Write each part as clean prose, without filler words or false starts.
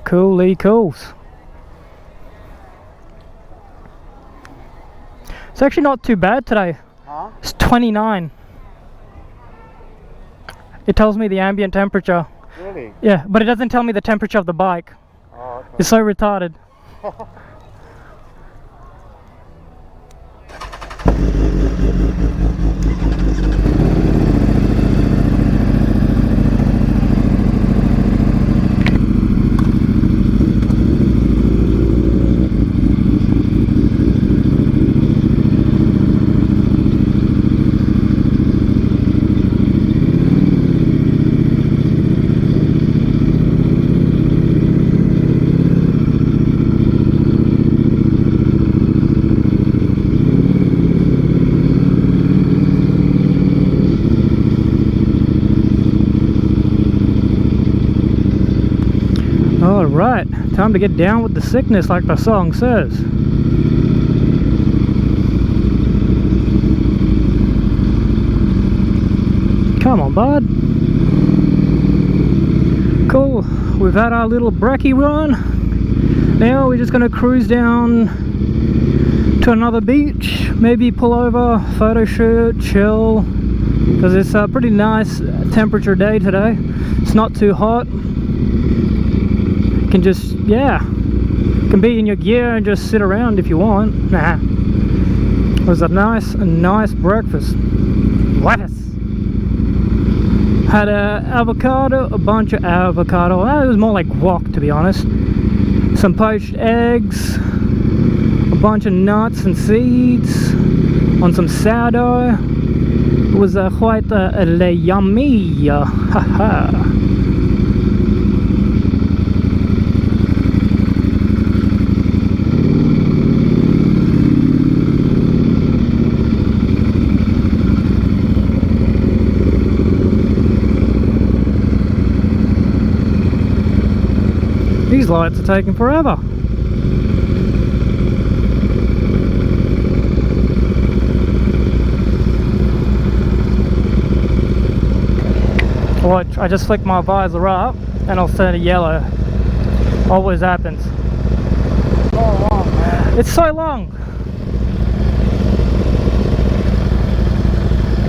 Coolie cools. It's actually not too bad today. Huh? It's 29. It tells me the ambient temperature. Really? Yeah, but it doesn't tell me the temperature of the bike. Oh, okay. It's so retarded. Alright, time to get down with the sickness like the song says. Come on, bud. Cool, we've had our little brekkie run. Now we're just going to cruise down to another beach. Maybe pull over, photo shoot, chill. Because it's a pretty nice temperature day today. It's not too hot. Can just, yeah, can be in your gear and just sit around if you want. Nah, it was a nice breakfast. Lettuce. Had a avocado, a bunch of avocado. It was more like guac, to be honest. Some poached eggs, a bunch of nuts and seeds on some sourdough. It was quite yummy. Haha. These lights are taking forever. Watch, I just flick my visor up and I'll turn it yellow. Always happens. So long, man. It's so long.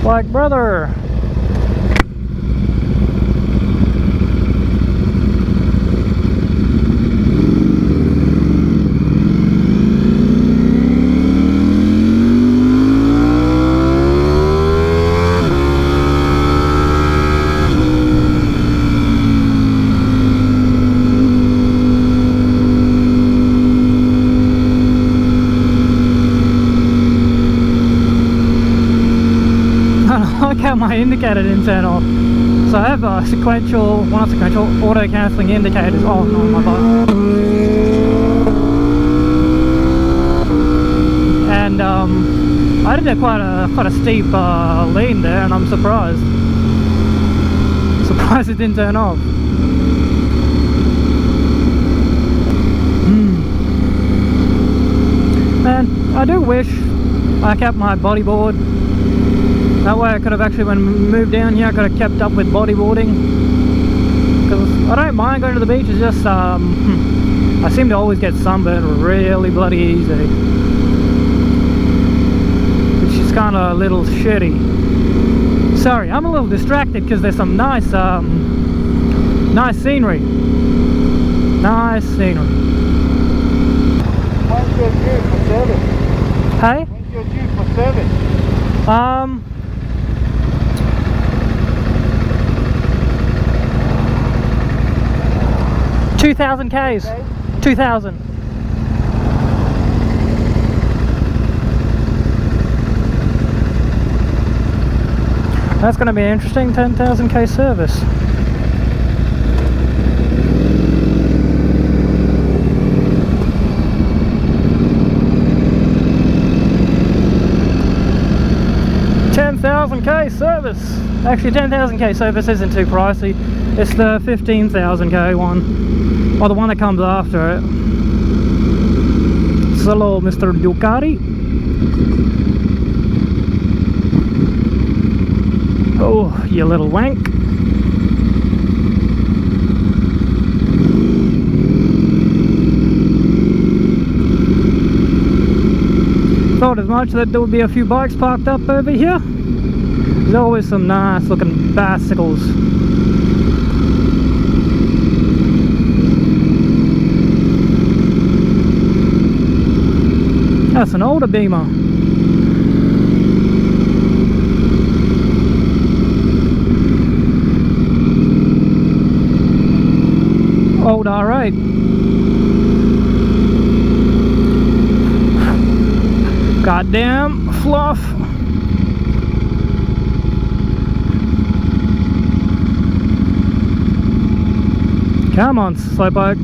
Like, brother. How my indicator didn't turn off. So I have a sequential, well not sequential, auto cancelling indicators on my bike. And I did quite a steep lean there, and I'm surprised it didn't turn off. Man, I do wish I kept my bodyboard. That way I could have actually, when I moved down here, I could have kept up with bodyboarding. Because I don't mind going to the beach, it's just, I seem to always get sunburned really bloody easy. Which is kind of a little shitty. Sorry, I'm a little distracted because there's some nice scenery. Nice scenery. When's your due for service? Hey? When's your due for service? 2,000 Ks. 2,000. That's going to be an interesting 10,000 K service. $10,000 K service. Actually, 10,000 K service isn't too pricey. It's the 15,000 K one. Or the one that comes after it. Hello, Mr. Ducati. Oh, you little wank. thought as much that there would be a few bikes parked up over here. There's always some nice looking bicycles. That's an older Beamer. Old R8. Goddamn fluff. Come on, slowpoke.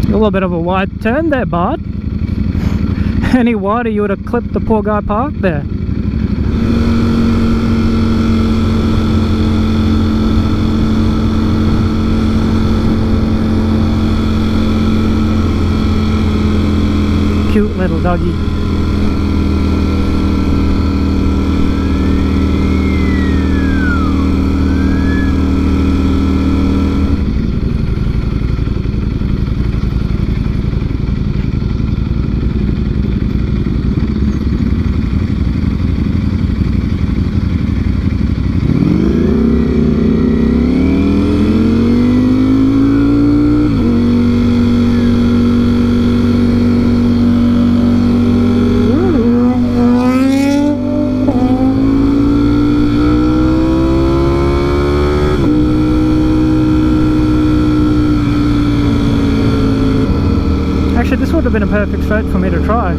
A little bit of a wide turn there, bud. Any wider you would have clipped the poor guy parked there. Cute little doggy. This would have been a perfect straight for me to try.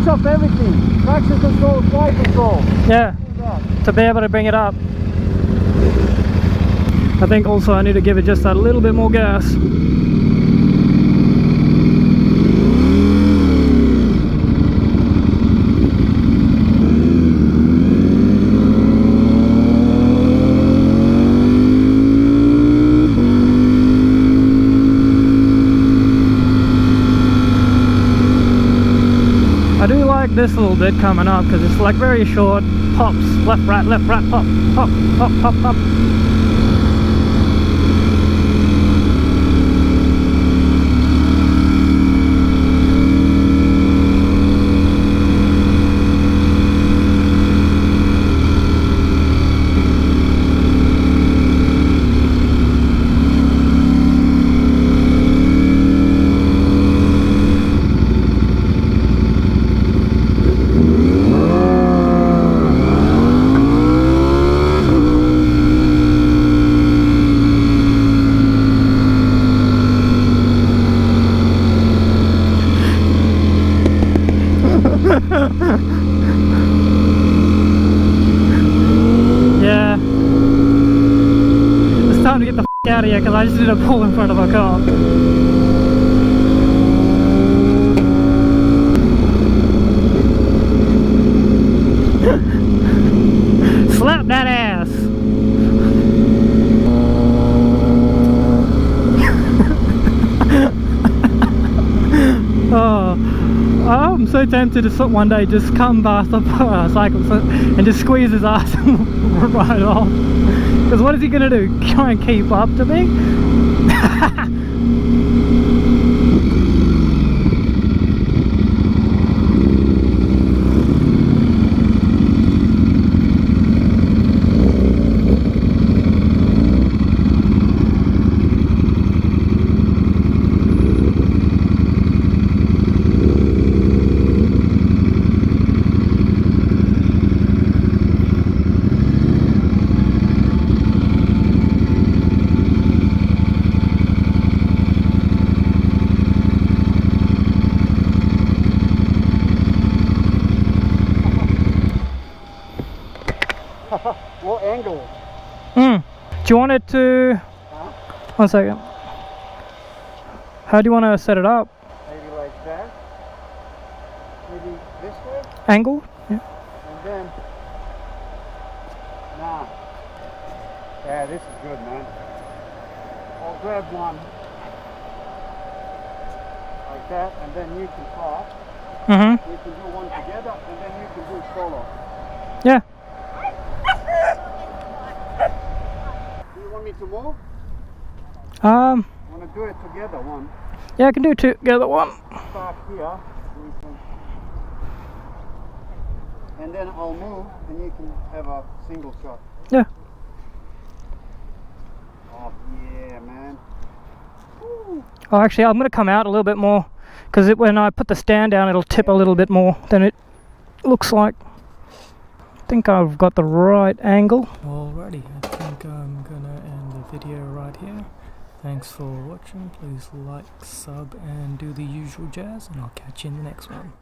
Off everything, traction control, flight control. Yeah, to be able to bring it up. I think also I need to give it just a little bit more gas. I do like this little bit coming up because it's like very short pops, left, right, pop, pop, pop, pop, pop. Yeah, it's time to get the f out of here because I just did a pull in front of a car. Slap that ass. Oh, I'm so tempted to one day just come past the cycle and just squeeze his ass and ride off. Because what is he going to do? Try and keep up to me? angle. Do you want it to... Huh? 1 second. How do you want to set it up? Maybe like that. Maybe this way. Angle? Yeah. And then... Nah. Yeah, this is good, man. I'll grab one. Like that, and then you can cross. Mm-hmm. We can do one together, and then you can do solo. Yeah. Do you want me to move? Um, Want to do it together, one. yeah, I can do two together, one. Start here. We can, and then I'll move, and you can have a single shot. Yeah. Oh, yeah, man. Woo. Oh, actually, I'm going to come out a little bit more, because when I put the stand down, it'll tip a little bit more than it looks like. I think I've got the right angle. Alrighty, I think I'm going to end the video right here. Thanks for watching. Please like, sub, and do the usual jazz, and I'll catch you in the next one.